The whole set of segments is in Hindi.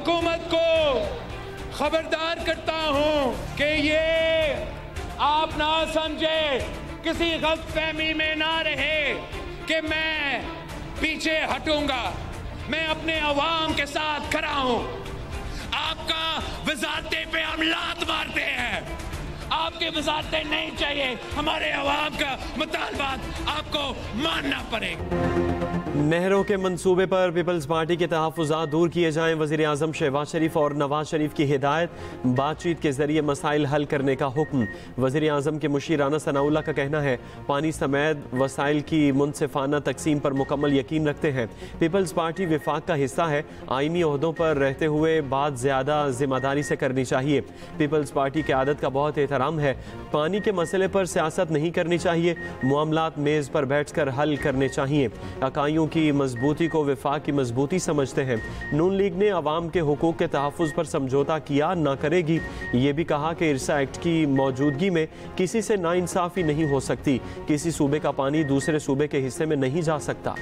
हुकूमत को खबरदार करता हूं कि ये आप ना समझे, किसी गलतफहमी में ना रहे कि मैं पीछे हटूंगा। मैं अपने अवाम के साथ खड़ा हूं। आपका वजारते पे हम लात मारते हैं, आपके वजारतें नहीं चाहिए। हमारे अवाम का मुतालबात आपको मानना पड़ेगा। नहरों के मंसूबे पर पीपल्स पार्टी के तहफ़्फ़ुज़ात दूर किए जाएं। वज़ीर आज़म शहबाज शरीफ और नवाज शरीफ की हिदायत, बातचीत के जरिए मसाइल हल करने का हुक्म। वज़ीर आज़म के मुशीर राना सनाउल्लाह का कहना है पानी समेत वसाइल की मुनसिफाना तकसीम पर मुकम्मल यकीन रखते हैं। पीपल्स पार्टी विफाक का हिस्सा है, आइनी ओहदों पर रहते हुए बात ज़्यादा जिम्मेदारी से करनी चाहिए। पीपल्स पार्टी की आदत का बहुत एहतराम है, पानी के मसले पर सियासत नहीं करनी चाहिए, मामलात मेज़ पर बैठ कर हल करने चाहिए। इकाइयों की मजबूती को विफाक की मजबूती समझते हैं। नून लीग ने अवाम के हुकूक के तहफ़्फ़ुज़ पर समझौता किया ना करेगी। ये भी कहा कि इरसा एक्ट की मौजूदगी में किसी से नाइंसाफ़ी नहीं हो सकती, किसी सूबे का पानी दूसरे सूबे के हिस्से में नहीं जा सकता।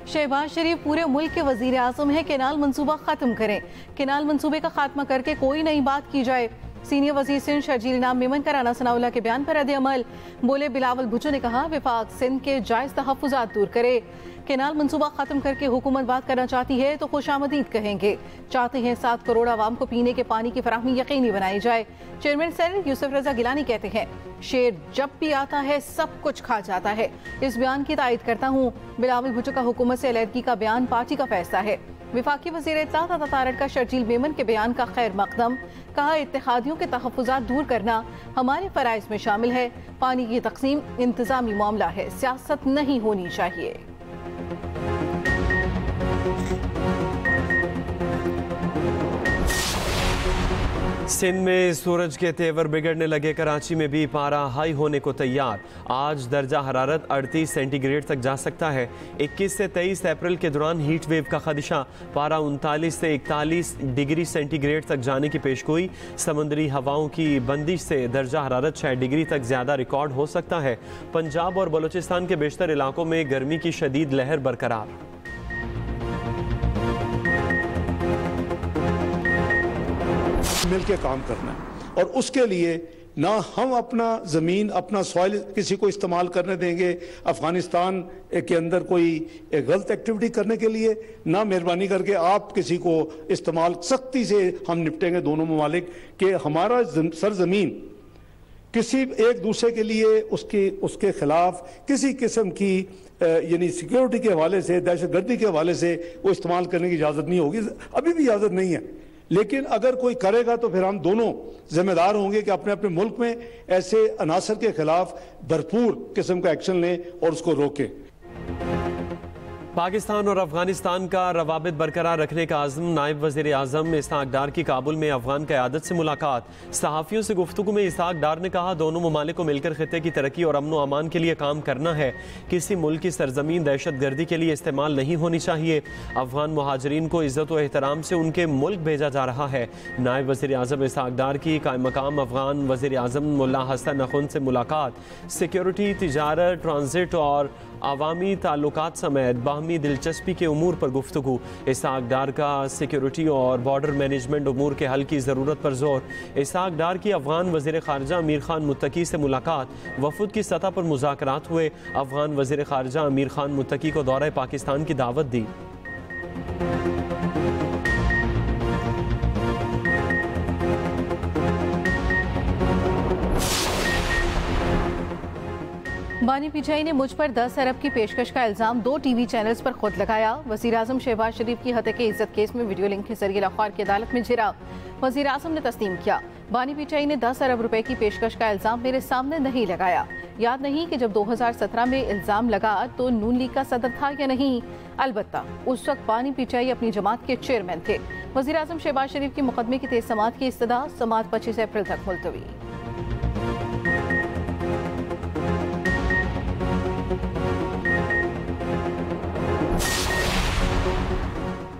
शहबाज शरीफ पूरे मुल्क के वजीर आज़म हैं, केनाल मंसूबा खत्म करें। केनाल मंसूबे का खात्मा करके कोई नई बात की जाए। सीनियर वजीर सिंध शर्जील इनाम मेमन का राना सनाउल्लाह के बयान पर रद्द-ए-अमल। बोले बिलावल भुट्टो ने कहा विफाक सिंध के जायज़ तहफ़्फ़ुज़ात दूर करे। केनाल मंसूबा खत्म करके हुकूमत बात करना चाहती है तो खुशामदीद कहेंगे। चाहते हैं 7 करोड़ आवाम को पीने के पानी की फराहमी यकीनी बनाई जाए। चेयरमैन सेनेट यूसुफ रजा गिलानी कहते हैं शेर जब भी आता है सब कुछ खा जाता है। इस बयान की तायद करता हूँ। बिलावल भुट्टो का हुकूमत से अलहदगी का बयान पार्टी का फैसला है। विफाकी वज़ीर इत्तलात अतातारक का शर्जील मेमन के बयान का खैर मकदम। कहा इत्तेहादियों के तहफ़्फ़ुज़ात दूर करना हमारे फ़राइज़ में शामिल है। पानी की तक़सीम इंतज़ामी मामला है, सियासत नहीं होनी चाहिए। सिंध में सूरज के तेवर बिगड़ने लगे, कराची में भी पारा हाई होने को तैयार। आज दर्जा हरारत 38 सेंटीग्रेड तक जा सकता है। 21 से 23 अप्रैल के दौरान हीट वेव का खदशा, पारा 39 से 41 डिग्री सेंटीग्रेड तक जाने की पेशगोई। समुद्री हवाओं की बंदिश से दर्जा हरारत 6 डिग्री तक ज़्यादा रिकॉर्ड हो सकता है। पंजाब और बलूचिस्तान के बेशतर इलाकों में गर्मी की शदीद लहर बरकरार। मिल के काम करना है और उसके लिए ना हम अपना ज़मीन अपना सॉइल किसी को इस्तेमाल करने देंगे अफगानिस्तान के अंदर कोई गलत एक्टिविटी करने के लिए, ना मेहरबानी करके आप किसी को इस्तेमाल। सख्ती से हम निपटेंगे दोनों ममालिक कि हमारा सरजमीन किसी एक दूसरे के लिए उसके खिलाफ किसी किस्म की यानी सिक्योरिटी के हवाले से, दहशतगर्दी के हवाले से वो इस्तेमाल करने की इजाज़त नहीं होगी। अभी भी इजाज़त नहीं है, लेकिन अगर कोई करेगा तो फिर हम दोनों जिम्मेदार होंगे कि अपने अपने मुल्क में ऐसे अनासर के खिलाफ भरपूर किस्म का एक्शन लें और उसको रोकें। पाकिस्तान और अफगानिस्तान का रवाबित बरकरार रखने का आज़म, नायब वज़ीर आज़म इसहाक डार की काबुल में अफगान क़यादत से मुलाकात। सहाफ़ियों से गुफ्तगू में इसहाक डार ने कहा दोनों ममालिक को मिलकर खित्ते की तरक्की और अमन व अमान के लिए काम करना है। किसी मुल्क की सरजमीन दहशत गर्दी के लिए इस्तेमाल नहीं होनी चाहिए। अफगान मुहाजिरीन को इज़्ज़त व एहतराम से उनके मुल्क भेजा जा रहा है। नायब वज़ीर आज़म इसहाक डार की कायम मकाम अफगान वज़ीर आज़म मुल्ला हसन नखुन से मुलाकात। सिक्योरिटी, तिजारत, ट्रांजिट और अवामी ताल्लुकात समेत बाहमी दिलचस्पी के उमूर पर गुफ्तगू। इसहाक डार का सिक्योरिटी और बॉर्डर मैनेजमेंट उमूर के हल की ज़रूरत पर जोर। इसहाक डार की अफगान वज़ीर ख़ारजा अमीर खान मुत्तकी से मुलाकात। वफद की सतह पर मुज़ाकरात हुए। अफगान वज़ीर ख़ारजा अमीर खान मुत्तकी को दौरे पाकिस्तान की दावत दी। बानी पीठाई ने मुझ पर 10 अरब की पेशकश का इल्जाम 2 टीवी चैनल्स पर खुद लगाया। वज़ीर आज़म शहबाज शरीफ की हत्या के इज्जत केस में वीडियो लिंक के जरिए लाहौर की अदालत में झिरा। वज़ीर आज़म ने तस्लीम किया बानी पीठाई ने 10 अरब रुपए की पेशकश का इल्जाम मेरे सामने नहीं लगाया। याद नहीं कि जब 2017 में इल्जाम लगा तो नून लीग का सदर था या नहीं। अलबत्ता उस वक्त बानी पीठाई अपनी जमात के चेयरमैन थे। वज़ीर आज़म शहबाज शरीफ के मुकदमे की तेज समाअत की इस्तदा, समाअत 25 अप्रैल तक मुलतवी।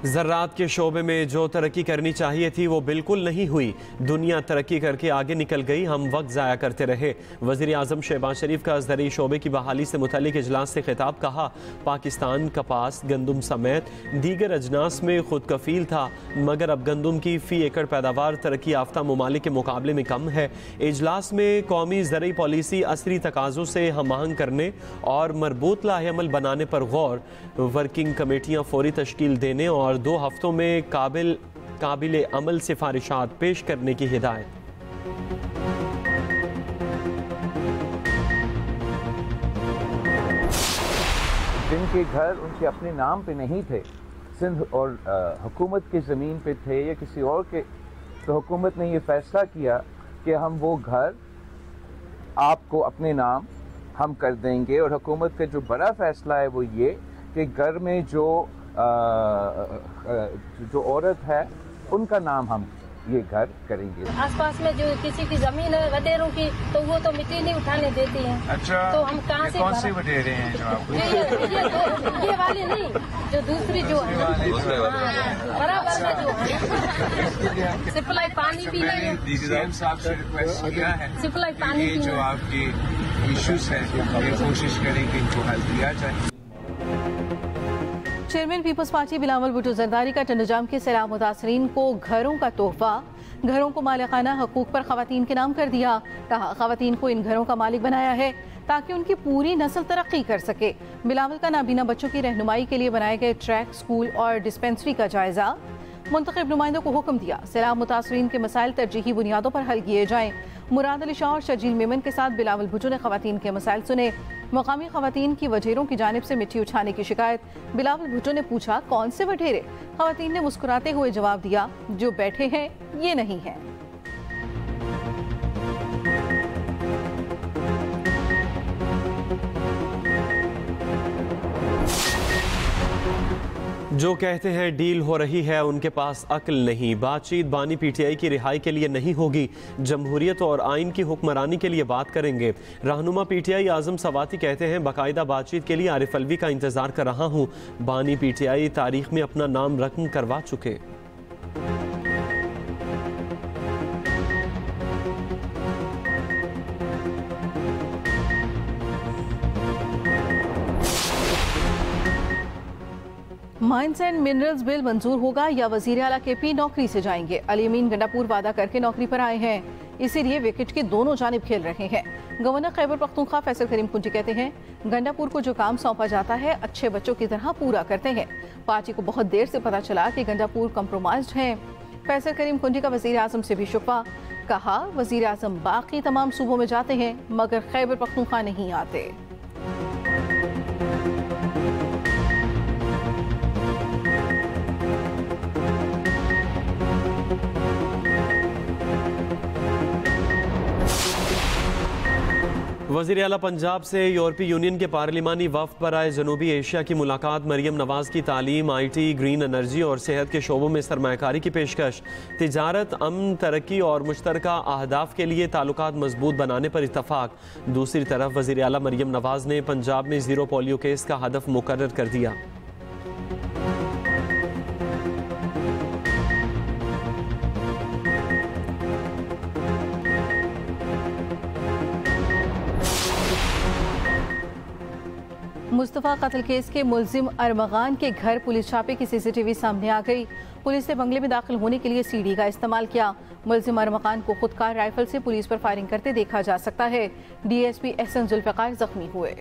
ज़राअत के शोबे में जो तरक्की करनी चाहिए थी वो बिल्कुल नहीं हुई। दुनिया तरक्की करके आगे निकल गई, हम वक्त ज़ाया करते रहे। वज़ीर आज़म शहबाज शरीफ का ज़रूरी शोबे की बहाली से मुतल्लिक इजलास से खिताब। कहा, पाकिस्तान कपास, गंदम समेत दीगर अजनास में खुद कफील था, मगर अब गंदम की फ़ी एकड़ पैदावार तरक्की याफ्ता ममालिक के मुकाबले में कम है। इजलास में कौमी ज़रूरी पॉलिसी असरी तकाज़ों से हम आहंग करने और मरबूत लाहेअमल बनाने पर गौर, वर्किंग कमेटियाँ फौरी तश्कील देने और 2 हफ्तों में काबिल अमल सिफारिशात पेश करने की हिदायत। जिनके घर उनके अपने नाम पे नहीं थे, सिंध और हुकूमत की ज़मीन पे थे या किसी और के, तो हुकूमत ने ये फैसला किया कि हम वो घर आपको अपने नाम हम कर देंगे। और हुकूमत का जो बड़ा फैसला है वो ये कि घर में जो औरत है उनका नाम हम ये घर करेंगे। आसपास में जो किसी की जमीन है वडेरों की, तो वो तो मिट्टी नहीं उठाने देती हैं। अच्छा, तो हम कहाँ से कौन से वडेरे हैं जो आपको? ये वाले नहीं, जो दूसरी जो है बराबर में जो है सप्लाई पानी भी नहीं है। सीएम साहब से रिक्वेस्ट किया है सप्लाई पानी ये जो आपके इश्यूज हैं ये कोशिश करें कि इनको हल किया जाए। चेयरमैन पीपल्स पार्टी बिलावल भुट्टो जरदारी का टंडजाम के सैलाब मुतासरीन को घरों का तोहफा, घरों को मालिकाना हकूक पर खवातीन के नाम कर दिया। कहा, खवातीन को इन घरों का मालिक बनाया है ताकि उनकी पूरी नस्ल तरक्की कर सके। बिलावल का नाबीना बच्चों की रहनुमाई के लिए बनाए गए ट्रैक, स्कूल और डिस्पेंसरी का जायजा। मुंतखब नुमाइंदों को हुक्म दिया, सैलाब मुतासरीन के मसाइल तरजीही बुनियादों पर हल किए जाएं। मुराद अली शाह और शर्जील मेमन के साथ बिलावल भुट्टो ने खवातीन के मसाइल सुने। मकामी खवातीन की वडेरों की जानिब से मिट्टी उठाने की शिकायत। बिलावल भुट्टो ने पूछा, कौन से वडेरे? खवातीन ने मुस्कुराते हुए जवाब दिया, जो बैठे हैं ये नहीं है। जो कहते हैं डील हो रही है उनके पास अक्ल नहीं। बातचीत बानी पीटीआई की रिहाई के लिए नहीं होगी, जमहूरियत और आइन की हुक्मरानी के लिए बात करेंगे। रहनुमा पीटीआई आजम सवाती कहते हैं, बाकायदा बातचीत के लिए आरिफ अलवी का इंतजार कर रहा हूँ। बानी पीटीआई तारीख में अपना नाम रकम करवा चुके। माइंस एंड मिनरल्स बिल मंजूर होगा या वजीर आला केपी नौकरी से जाएंगे? अली अमीन गंडापुर वादा करके नौकरी पर आए हैं, इसीलिए विकेट की दोनों जानिब खेल रहे हैं। गवर्नर खैबर पख्तूनख्वा फैसल करीम कुंजी कहते हैं, गंडापुर को जो काम सौंपा जाता है अच्छे बच्चों की तरह पूरा करते हैं। पार्टी को बहुत देर से पता चला कि गंडापुर कंप्रोमाइज्ड है। फैसल करीम कुंजी का वजीर आजम से भी शुक्वा। कहा, वजीर आजम बाकी तमाम सूबों में जाते हैं मगर खैबर पख्तूनख्वा नहीं आते। वज़ीर आला पंजाब से यूरोपीय यूनियन के पार्लिमानी वफ़द पर आए जनूबी एशिया की मुलाकात। मरियम नवाज की तालीम, IT, ग्रीन एनर्जी और सेहत के शोबों में सरमायाकारी की पेशकश। तिजारत, अमन, तरक्की और मुश्तरका अहदाफ के लिए ताल्लुकात मजबूत बनाने पर इत्तफाक। दूसरी तरफ वज़ीर आला मरियम नवाज ने पंजाब में 0 पोलियो केस का हदफ मुकर्रर कर दिया। मुस्तफ़ा कत्ल केस के मुल्जिम अरमगान के घर पुलिस छापे की CCTV सामने आ गई। पुलिस ने बंगले में दाखिल होने के लिए सीढ़ी का इस्तेमाल किया। मुल्जिम अरमगान को खुदकार राइफल से पुलिस पर फायरिंग करते देखा जा सकता है। DSP एहसन जुल्फ़िकार जख्मी हुए।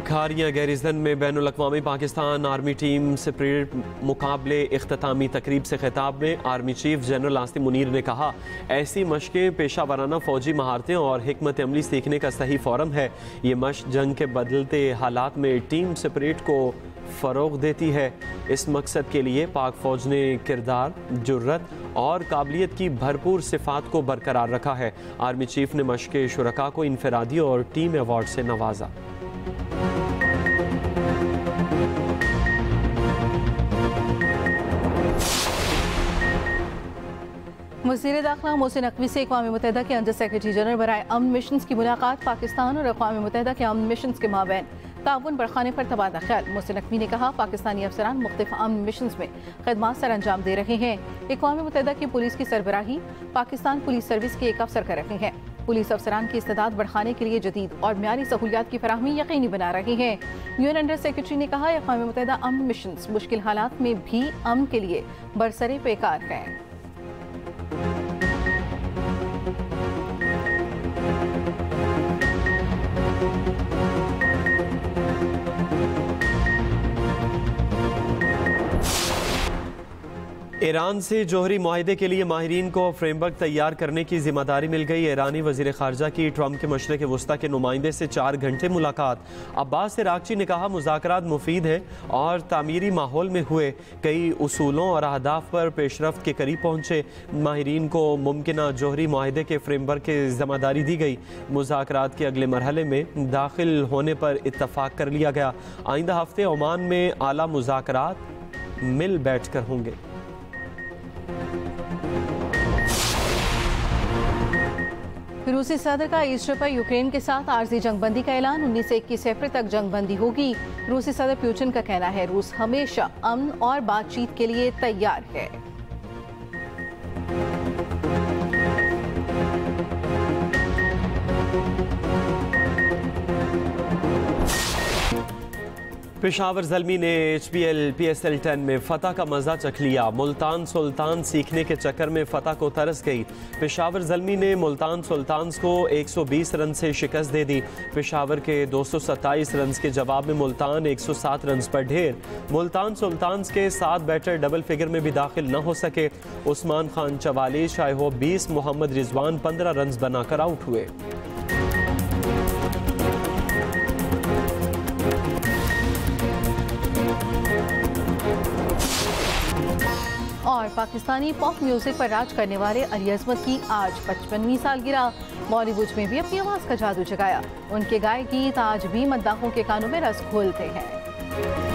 खारिया गैरिजन में बैनुल अक़वामी पाकिस्तान आर्मी टीम से परेड मुकाबले इख्तितामी तकरीब से खिताब में army chief general Asim Munir ने कहा, ऐसी मशक़ें पेशा वाराना फ़ौजी महारतें और हिकमत अमली सीखने का सही फ़ोरम है। ये मशक़ जंग के बदलते हालात में टीम स्पिरिट को फ़रोग़ देती है। इस मकसद के लिए पाक फ़ौज ने किरदार, जुर्रत और काबिलियत की भरपूर सिफ़ात को बरकरार रखा है। आर्मी चीफ ने मशक़ शुरका को इनफरादी और टीम अवार्ड से नवाजा। वज़ीर दाखिला मोहसिन नकवी से अक़वाम मुत्तहिदा के अंडर सेक्रेटरी जनरल बराए अमन मिशन की मुलाकात। पाकिस्तान और अक़वाम मुत्तहिदा के अमन मिशन के माबैन ताउन बढ़ाने पर तबादला ख्याल। मोहसिन नकवी ने कहा, पाकिस्तानी अफसरान मुख्तलिफ अमन मिशन में खदमात सर अंजाम दे रहे हैं। अक़वाम मुत्तहिदा की पुलिस की सरबराही पाकिस्तान पुलिस सर्विस के एक अफसर कर रहे हैं। पुलिस अफसरान की इस्तेदाद बढ़ाने के लिए जदीद और म्यारी सहूलियात की फराहमी यकीनी बना रहे हैं। यूएन अंडर सेक्रेटरी ने कहा, अक़वाम मुत्तहिदा अमन मिशन मुश्किल हालात में भी अमन के लिए बरसरे पेकार है। ईरान से जोहरी मुआहदे के लिए माहिरीन को फ्रेमवर्क तैयार करने की जिम्मेदारी मिल गई। ईरानी वज़ीर ख़ारजा की ट्रम्प के मशरिक़ वस्ता के नुमाइंदे से 4 घंटे मुलाकात। अब्बास इराक़ची ने कहा, मुज़ाकरात मुफीद है और तामीरी माहौल में हुए, कई उसूलों और अहदाफ पर पेशरफ्त के करीब पहुँचे। माहिरीन को मुमकिना जोहरी मुआहदे के फ्रेमवर्क की जिम्मेदारी दी गई। मुज़ाकरात के अगले मरहले में दाखिल होने पर इत्तफ़ाक़ कर लिया गया। आइंदा हफ्ते ओमान में आला मुज़ाकरात मिल बैठ कर होंगे। रूसी सदर का ईस्टर पर यूक्रेन के साथ आर्जी जंगबंदी का ऐलान। 19 से 21 अप्रैल तक जंगबंदी होगी। रूसी सदर पुतिन का कहना है, रूस हमेशा अमन और बातचीत के लिए तैयार है। पेशावर ज़ल्मी ने HPL PSL 10 में फ़तह का मज़ा चख लिया। मुल्तान सुल्तान सीखने के चक्कर में फ़तह को तरस गई। पेशावर ज़ल्मी ने मुल्तान सुल्तान्स को 120 रन से शिकस्त दे दी। पेशावर के 227 रन के जवाब में मुल्तान 107 रन पर ढेर। मुल्तान सुल्तान्स के 7 बैटर डबल फिगर में भी दाखिल न हो सके। उस्मान खान 44, शायहोब 20, मोहम्मद रिजवान 15 रन बनाकर आउट हुए। और पाकिस्तानी पॉप म्यूजिक पर राज करने वाले अली अज़मत की आज 55वीं सालगिरह। बॉलीवुड में भी अपनी आवाज़ का जादू जगाया। उनके गाए गीत आज भी मद्दाहों के कानों में रस घोलते हैं।